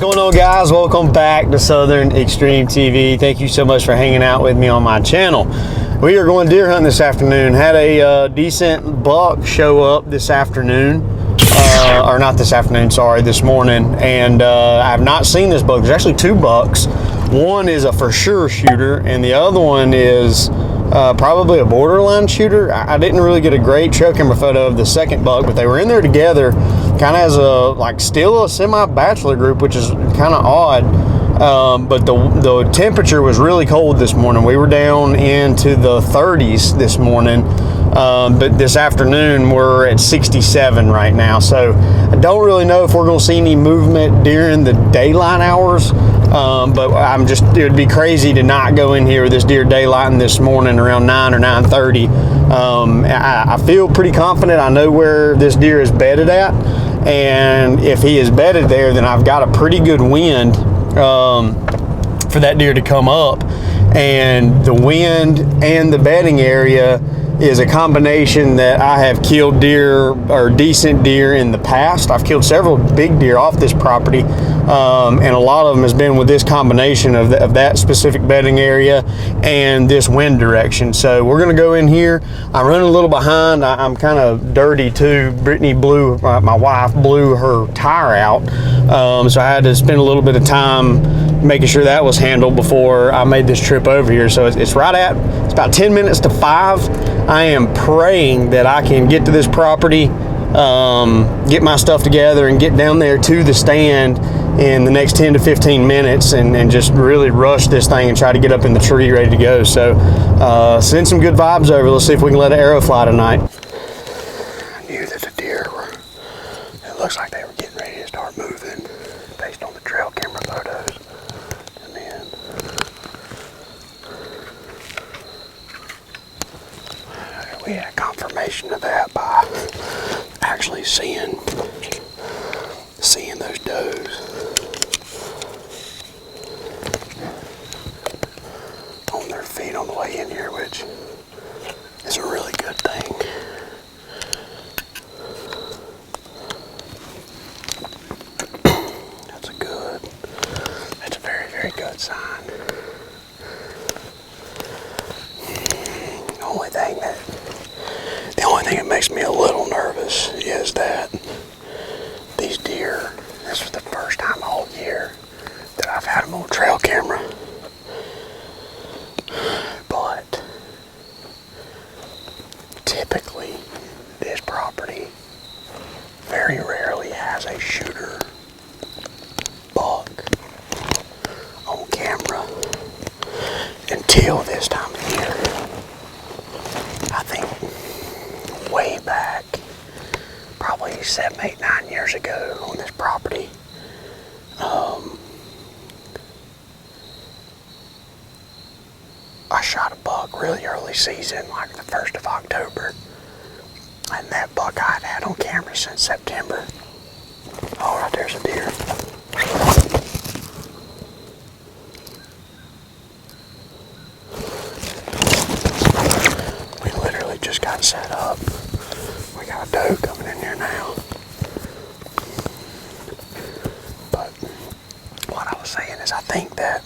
going on, guys? Welcome back to Southern Extreme TV. Thank you so much for hanging out with me on my channel. We are going deer hunting this afternoon. Had a decent buck show up this afternoon, or not this afternoon, sorry, this morning. And I have not seen this buck. There's actually two bucks. One is a for sure shooter, and the other one is probably a borderline shooter. I didn't really get a great trail camera photo of the second buck, but they were in there together, kind of as a still a semi-bachelor group, which is kind of odd. But the temperature was really cold this morning. We were down into the 30s this morning, but this afternoon we're at 67 right now. So I don't really know if we're going to see any movement during the daylight hours. But it would be crazy to not go in here with this deer daylighting this morning around 9 or 9:30. I feel pretty confident. I know where this deer is bedded at, and if he is bedded there, then I've got a pretty good wind for that deer to come up. And the wind and the bedding area is a combination that I have killed deer, or decent deer, in the past. I've killed several big deer off this property, and a lot of them has been with this combination of that specific bedding area and this wind direction. So we're going to go in here. I'm running a little behind. I'm kind of dirty too. Brittany my wife blew her tire out, so I had to spend a little bit of time making sure that was handled before I made this trip over here. So it's about 10 minutes to 5. I am praying that I can get to this property, get my stuff together, and get down there to the stand in the next 10 to 15 minutes and just really rush this thing and try to get up in the tree ready to go. So send some good vibes over. Let's see if we can let an arrow fly tonight. I knew that the deer it looks like they were getting ready to start moving based on the trail camera photos. And then we had confirmation of that by actually seeing those does on their feet on the way in here, which is a really good thing. That's a very, very good sign. The only thing that makes me a little nervous is that these deer, this was the first time all year that I've had them on trail camera. But typically this property very rarely has a shooter buck on camera until this time of year. I think way back, probably 7, 8, 9 years ago on this property, I shot a buck really early season, like the 1st of October, and that buck I'd had on camera since September. Oh, right there's a deer. We literally just got set up. We got a doe coming in here now. But what I was saying is I think that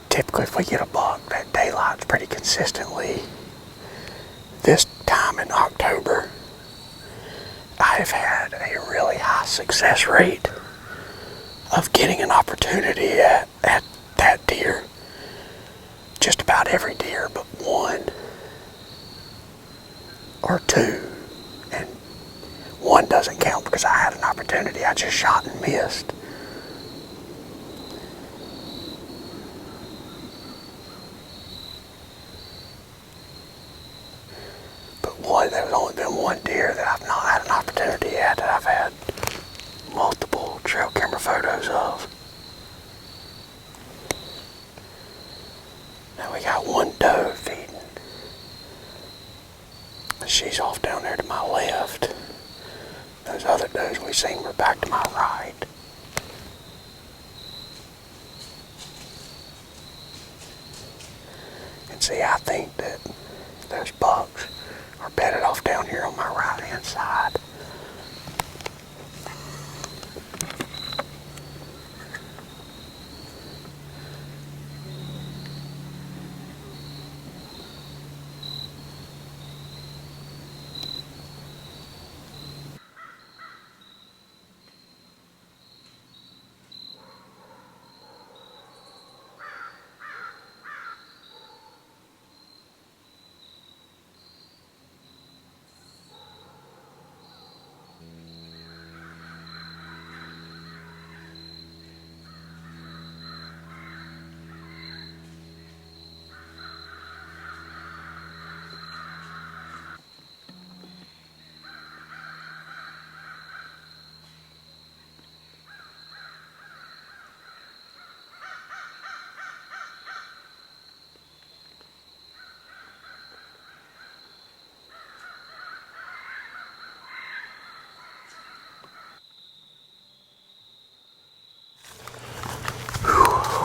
typically if we get a buck that daylights pretty consistently, this time in October, I've had a really high success rate of getting an opportunity at that deer. Just about every deer but one or two, and one doesn't count because I had an opportunity. I just shot and missed. There's only been one deer that I've not had an opportunity at that I've had multiple trail camera photos of. Now we got one doe feeding. She's off down there to my left. Those other does we seen were back to my right. And see, I think that those bucks are bedded off down here on my right hand side.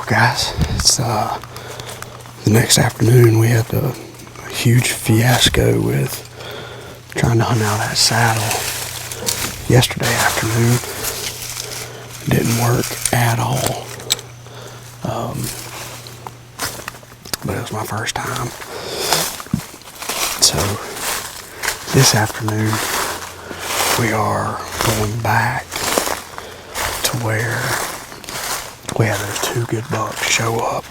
Guys, it's the next afternoon. We had a huge fiasco with trying to hunt out that saddle yesterday afternoon. It didn't work at all. But it was my first time. So this afternoon we are going back to where we had those two good bucks show up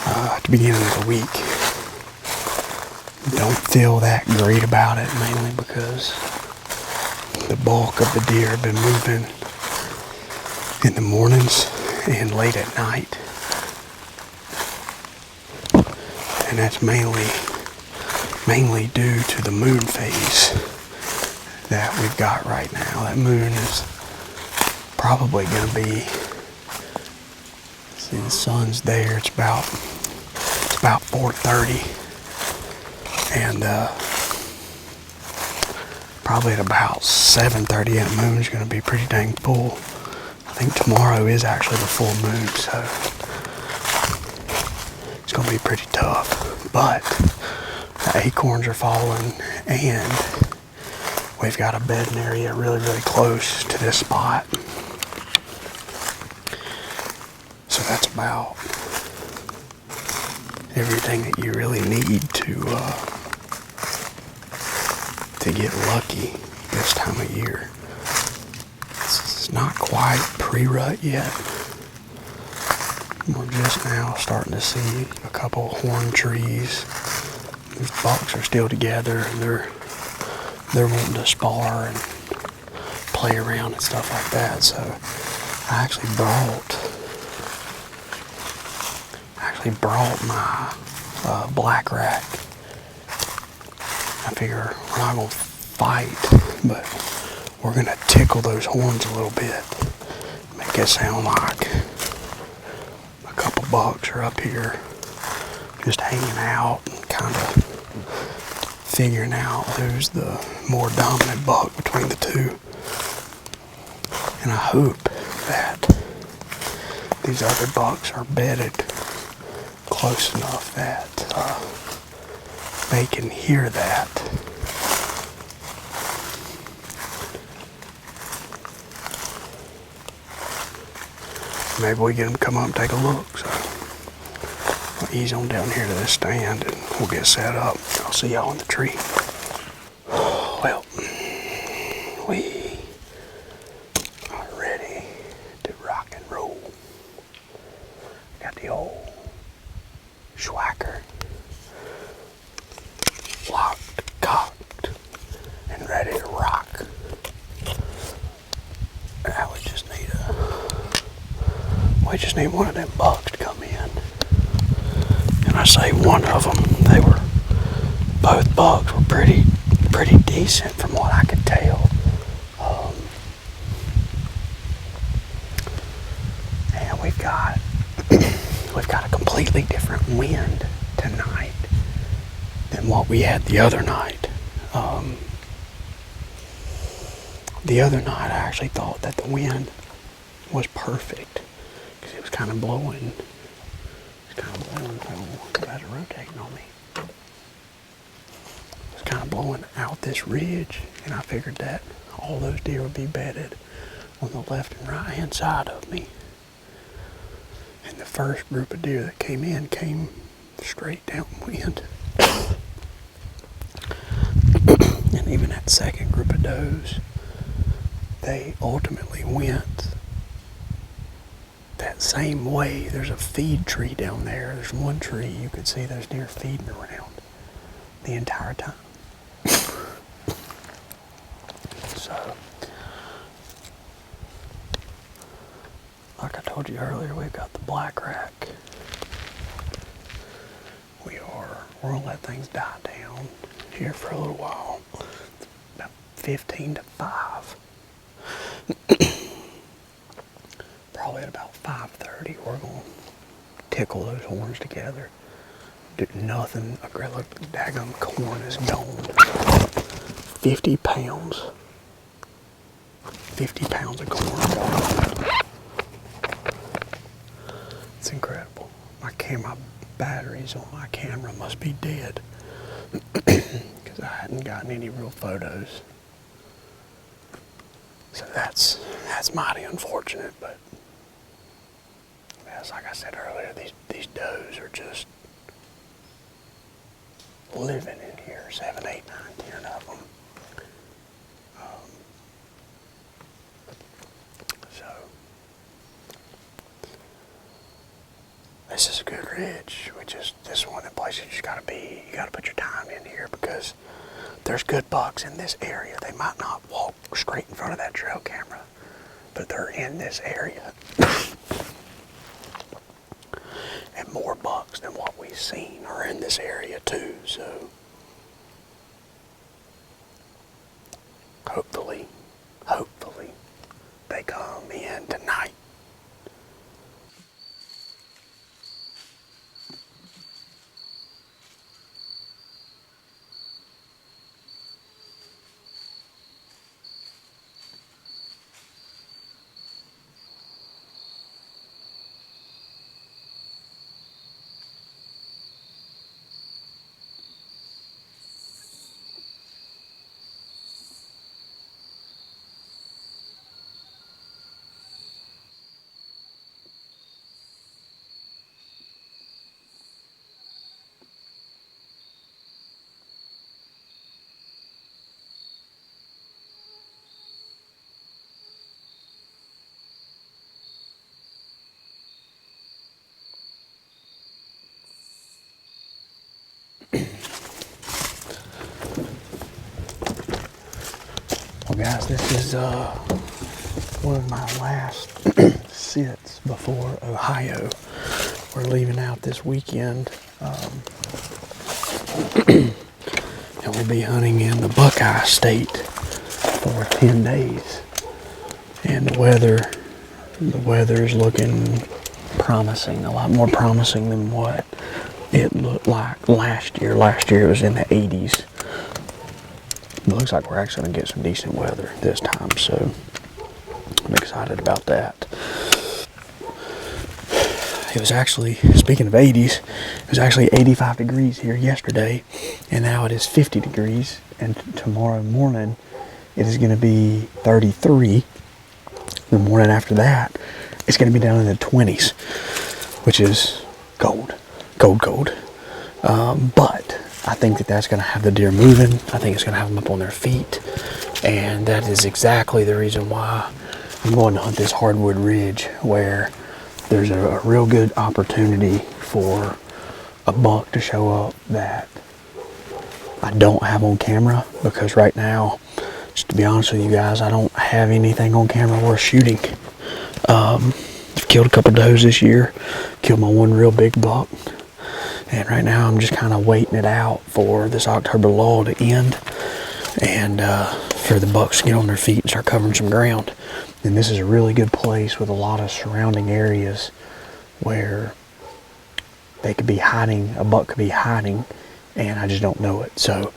at the beginning of the week. Don't feel that great about it, mainly because the bulk of the deer have been moving in the mornings and late at night. And that's mainly due to the moon phase that we've got right now. That moon is probably going to be, see, the sun's there. It's about 4:30, and probably at about 7:30, that moon's going to be pretty dang full. I think tomorrow is actually the full moon, so it's going to be pretty tough. But the acorns are falling, and we've got a bedding area really, really close to this spot. So that's about everything that you really need to get lucky this time of year. It's not quite pre-rut yet. We're just now starting to see a couple of horn trees. These bucks are still together, and they're wanting to spar and play around and stuff like that. So I actually brought my black rack. I figure we're not going to fight, but we're going to tickle those horns a little bit. Make it sound like a couple bucks are up here just hanging out and kind of figuring out who's the more dominant buck between the two. And I hope that these other bucks are bedded close enough that they can hear that. Maybe we get them to come up and take a look. So I'll ease on down here to this stand and we'll get set up. I'll see y'all in the tree. Well, we are ready to rock and roll. Got the old Schwacker locked, cocked, and ready to rock. Now we just need one of them bucks to come in. And I say one of them, both bucks were pretty decent from what I could tell. And we've got a completely different wind tonight than what we had the other night. The other night I actually thought that the wind was perfect because it was kind of blowing. Oh, you guys are rotating on me. It was kind of blowing out this ridge, and I figured that all those deer would be bedded on the left and right hand side of me. And the first group of deer that came in came straight downwind. And even that second group of does, they ultimately went that same way. There's a feed tree down there. There's one tree you could see those deer feeding around the entire time. So, like I told you earlier, we've got the black rack. We're gonna let things die down here for a little while. It's about 15 to 5. Probably at about 5:30, we're gonna tickle those horns together. Do nothing. Look, the daggum corn is gone. 50 pounds. 50 pounds of corn gone. It's incredible. My batteries on my camera must be dead because I hadn't gotten any real photos. So that's mighty unfortunate, but as like I said earlier, these does are just living in here, 7, 8, 9, 10 of them. So this is a good ridge. This is one of the places you gotta put your time in here because there's good bucks in this area. They might not walk straight in front of that trail camera, but they're in this area. And more bucks than what we've seen are in this area too, so hopefully they come in tonight. Well guys, this is one of my last sits before Ohio. We're leaving out this weekend and we'll be hunting in the Buckeye State for 10 days. And the weather is looking promising, a lot more promising than what it looked like last year. Last year it was in the 80s. It looks like we're actually going to get some decent weather this time, so I'm excited about that. It was actually, speaking of 80s, it was actually 85 degrees here yesterday, and now it is 50 degrees, and tomorrow morning it is going to be 33. The morning after that, it's going to be down in the 20s, which is cold. But I think that's going to have the deer moving. I think it's going to have them up on their feet. And that is exactly the reason why I'm going to hunt this hardwood ridge, where there's a real good opportunity for a buck to show up that I don't have on camera. Because right now, just to be honest with you guys, I don't have anything on camera worth shooting. I've killed a couple does this year. Killed my one real big buck. And right now I'm just kind of waiting it out for this October lull to end and for the bucks to get on their feet and start covering some ground. And this is a really good place with a lot of surrounding areas where they could be hiding, a buck could be hiding, and I just don't know it. So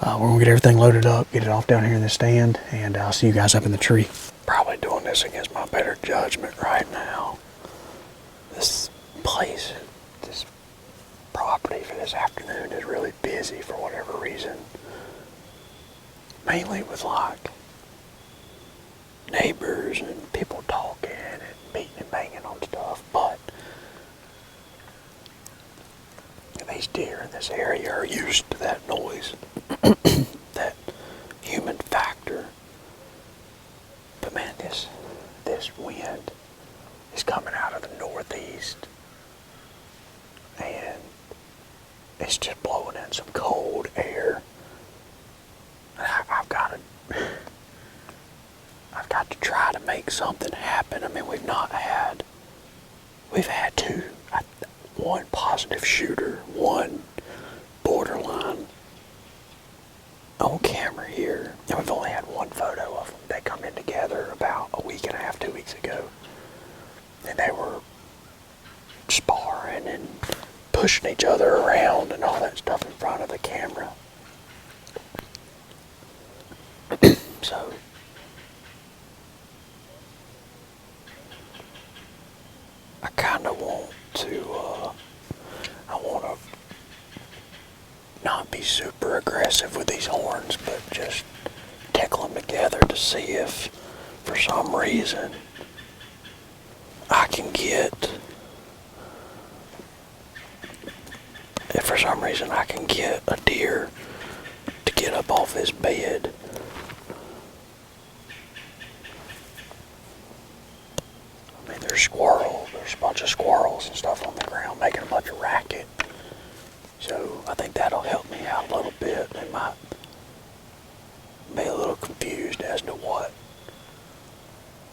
we're going to get everything loaded up, get it off down here in the stand, and I'll see you guys up in the tree. Probably doing this against my better judgment right now. This place, this property for this afternoon is really busy for whatever reason. mainly with like neighbors and people talking and beating and banging on stuff, but these deer in this area are used to that noise, that human factor. But man, this wind is coming out of the northeast, and it's just blowing in some cold air. I've got to try to make something happen. I mean, we've had one positive shooter, one borderline on camera here, and we've only had one photo of them. They come in together about a week and a half, 2 weeks ago, and they were sparring and pushing each other around and all that stuff in front of the camera. So I kind of want to not be super aggressive with these horns, but just tickle them together to see if for some reason I can get a deer to get up off his bed. I mean, there's a bunch of squirrels and stuff on the ground making a bunch of racket. So I think that'll help me out a little bit. They might be a little confused as to what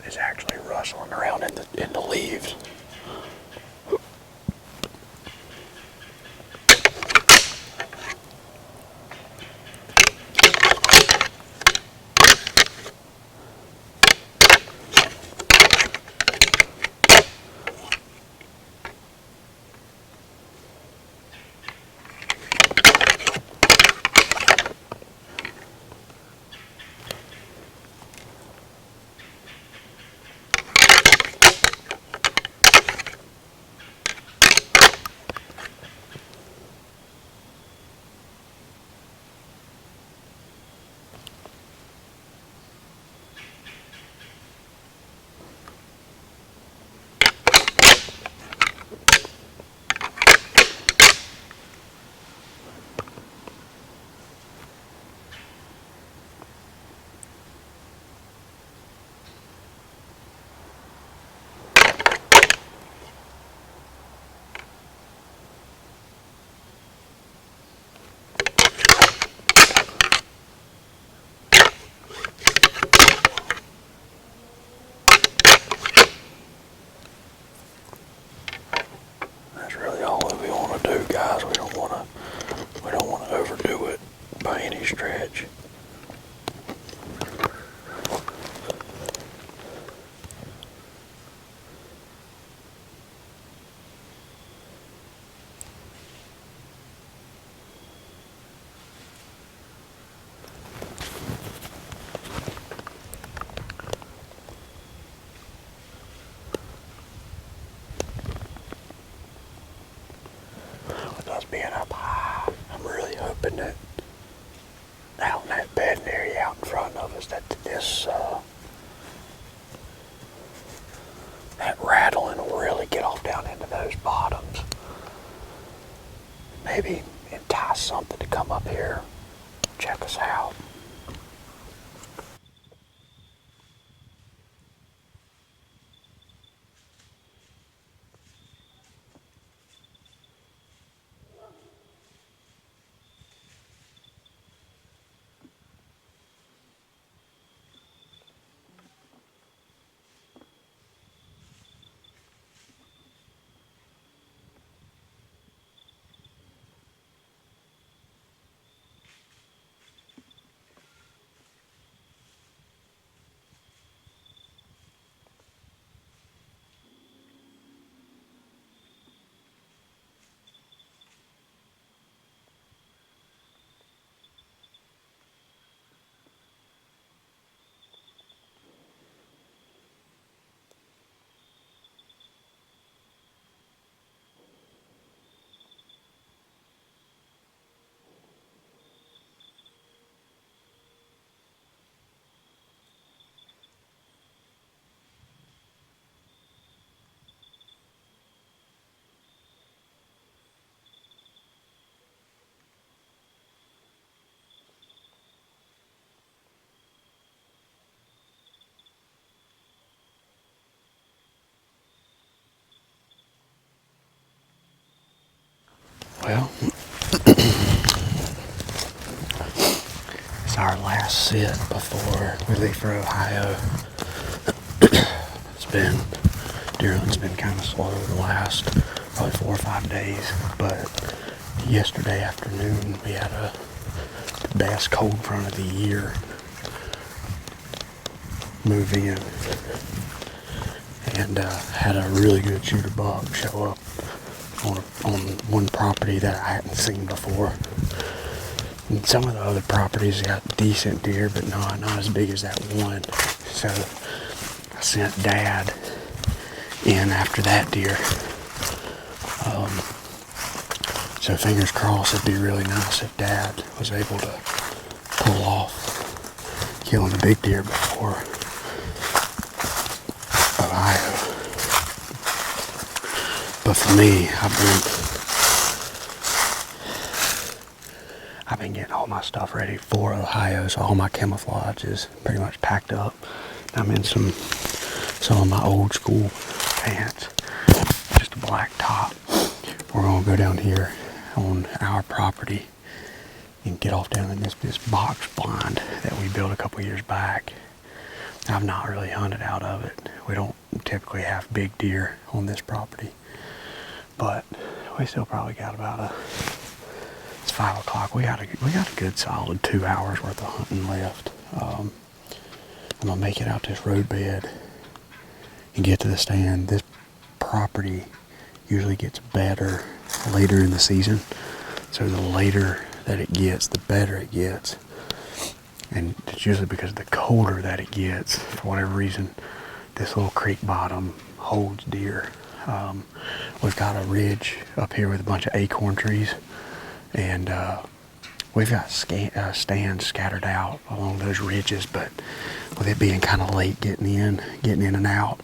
is actually rustling around in the leaves. That's really all that we want to do, guys. We don't want to overdo it by any stretch. With us being up high, I'm really hoping that out in that bedding area out in front of us, that that rattling will really get off down into those bottoms. Maybe entice something to come up here, check us out. Well, it's our last sit before we leave for Ohio. Deer hunting's been kind of slow the last probably 4 or 5 days, but yesterday afternoon we had the best cold front of the year move in, and had a really good shooter buck show up on one property that I hadn't seen before. And some of the other properties got decent deer, but not as big as that one. So I sent Dad in after that deer. So fingers crossed, it'd be really nice if Dad was able to pull off killing a big deer before Ohio. But for me, I've been getting all my stuff ready for Ohio, so all my camouflage is pretty much packed up. I'm in some of my old school pants, just a black top. We're gonna go down here on our property and get off down in this box blind that we built a couple years back. I've not really hunted out of it. We don't typically have big deer on this property, but we still probably got about it's 5 o'clock. We got a good solid 2 hours worth of hunting left. I'm gonna make it out this road bed and get to the stand. This property usually gets better later in the season, so the later that it gets, the better it gets. And it's usually because the colder that it gets, for whatever reason, this little creek bottom holds deer. We've got a ridge up here with a bunch of acorn trees, and we've got stands scattered out along those ridges, but with it being kind of late getting in and out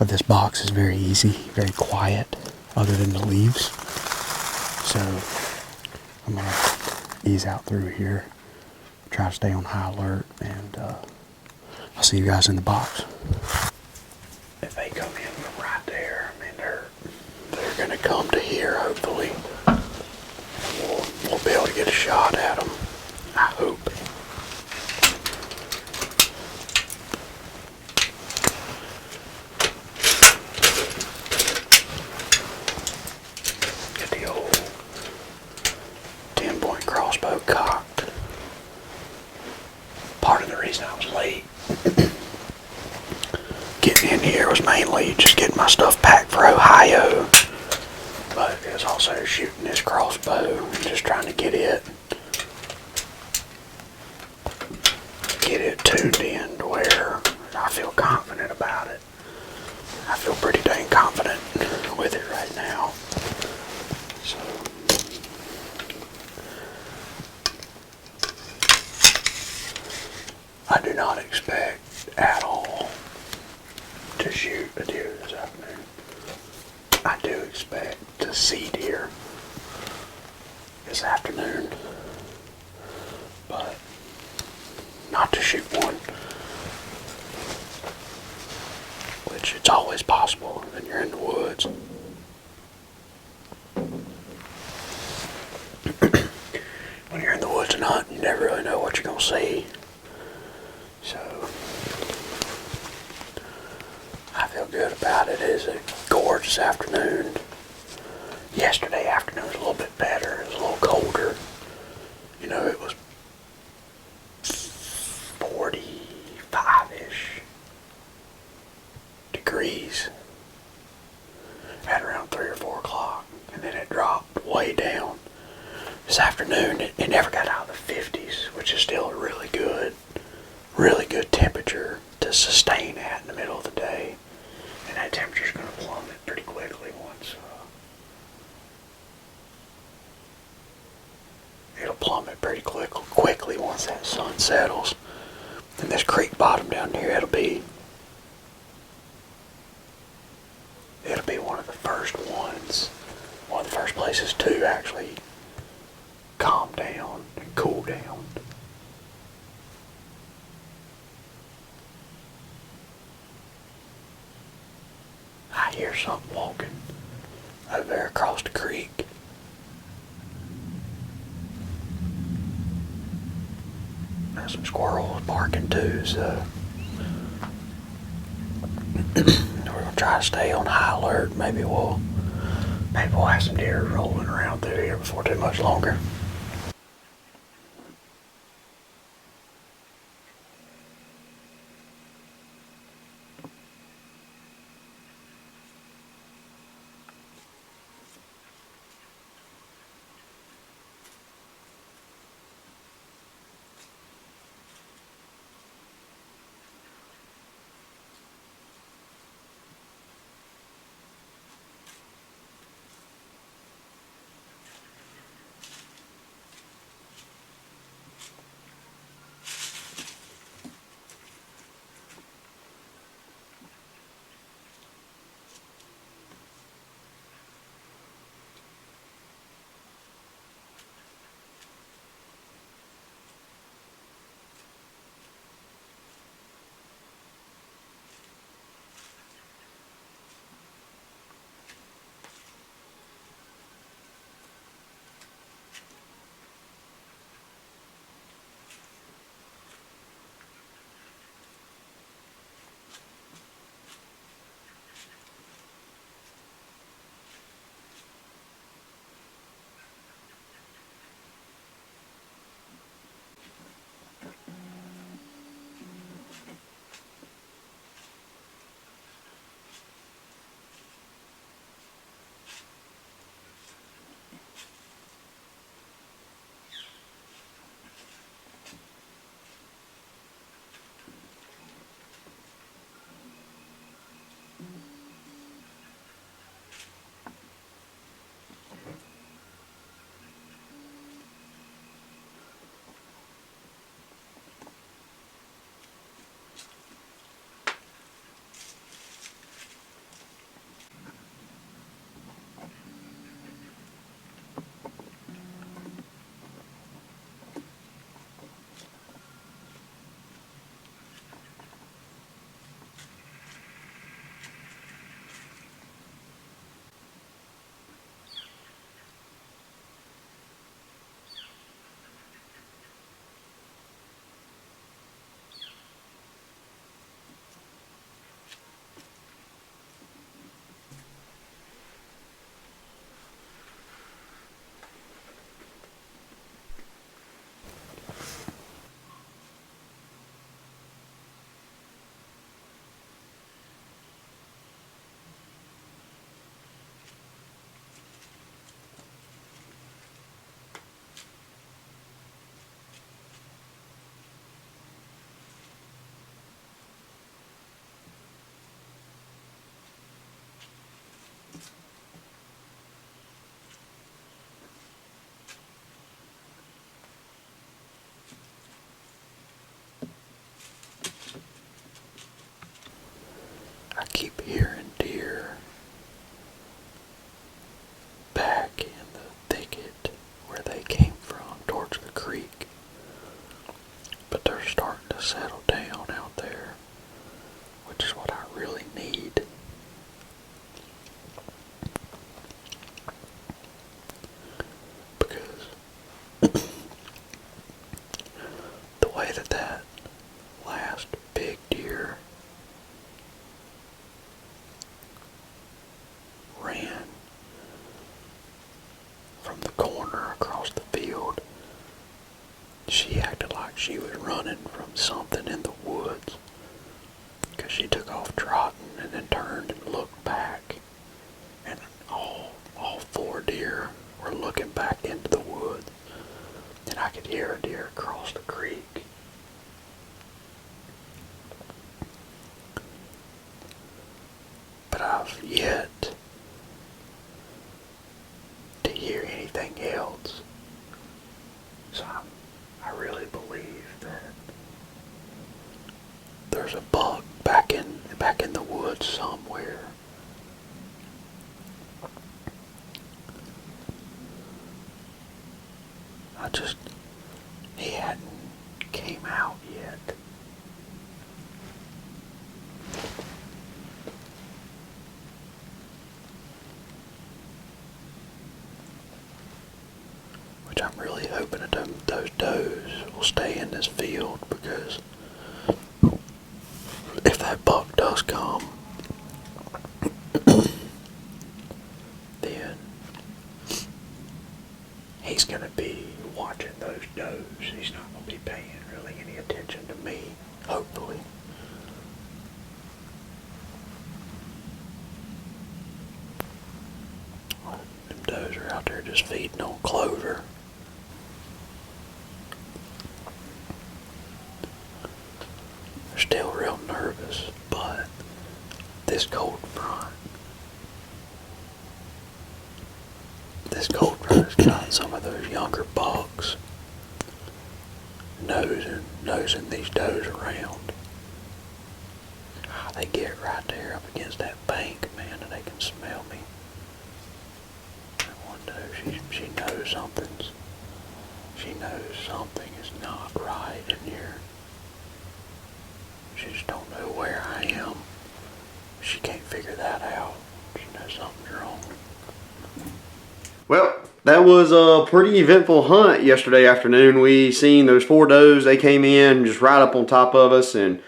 of this box is very easy, very quiet, other than the leaves. So I'm gonna ease out through here, try to stay on high alert, and I'll see you guys in the box. If they come in from right there, I mean they're gonna come to here hopefully. We'll be able to get a shot at them, I hope. Get the old 10-point crossbow cocked. Part of the reason I was late getting in here was mainly just getting my stuff packed for Ohio, but it was also shooting this crossbow and just trying to get it tuned in to where I feel confident about it. I feel pretty dang confident with it right now. So I do not expect at all to shoot a deer this afternoon. I do expect to see deer this afternoon, but not to shoot one, which it's always possible when you're in the woods. When you're in the woods and hunting, you never really know what you're going to see. So I feel good about it. It is a gorgeous afternoon. Yesterday afternoon was a little bit better. It was a little colder. You know, it was 45-ish degrees at around 3 or 4 o'clock, and then it dropped way down. This afternoon, it never got out of the 50s, which is still a really good temperature to sustain at in the middle of the day. And that temperature's going to plummet pretty quickly once. It'll plummet pretty quickly once that sun settles. And this creek bottom down here, it'll be one of the first ones, one of the first places to actually calm down and cool down. I hear something walking over there across the creek. got some squirrels barking too, so we're gonna try to stay on high alert. Maybe we'll have some deer rolling around through here before too much longer. I keep hearing deer back in the thicket where they came from towards the creek, but they're starting to settle down out there, which is what I really need. Because the way that last big deer ran from the corner across the field, she acted like she was running from something in the woods, because she took off trotting and then turned and looked back, and all four deer were looking back into the woods, and I could hear a deer across the creek. But I've yet to hear anything else. So I really believe that there's a buck back in the woods somewhere. He hadn't came out yet. Which I'm really hoping that those does will stay in this field, because if that buck does come, then he's going to be watching those does. He's not going to be paying really any attention to me, hopefully. Them does are out there just feeding on clover. They're still real nervous, but this cold front has got some of those younger bucks nosing these does around. They get right there up against that bank, man, and they can smell me. That one doe, she knows something is not right in here. She just don't know where I am. She can't figure that out. She knows something's wrong. Well, that was a pretty eventful hunt yesterday afternoon. We seen those 4 does. They came in just right up on top of us, and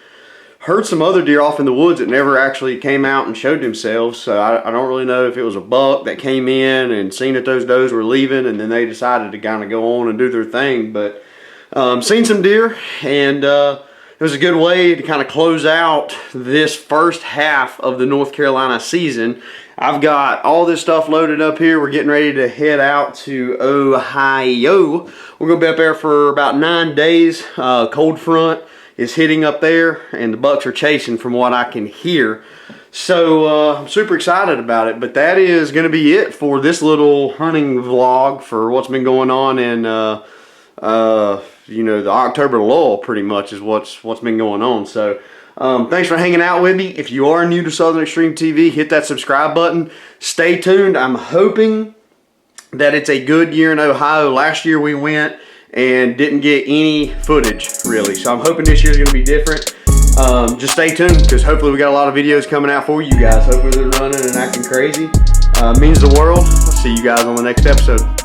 heard some other deer off in the woods that never actually came out and showed themselves. So I don't really know if it was a buck that came in and seen that those does were leaving, and then they decided to kind of go on and do their thing. But seen some deer, and it was a good way to kind of close out this first half of the North Carolina season. I've got all this stuff loaded up here. We're getting ready to head out to Ohio. We're going to be up there for about 9 days. Cold front is hitting up there, and the bucks are chasing from what I can hear. So I'm super excited about it. But that is going to be it for this little hunting vlog for what's been going on in you know, the October lull, pretty much is what's been going on. So thanks for hanging out with me. If you are new to Southern Extreme TV, hit that subscribe button. Stay tuned. I'm hoping that it's a good year in Ohio. Last year we went and didn't get any footage really, so I'm hoping this year's gonna be different. Just stay tuned, because hopefully we got a lot of videos coming out for you guys. Hopefully they're running and acting crazy. Means the world. I'll see you guys on the next episode.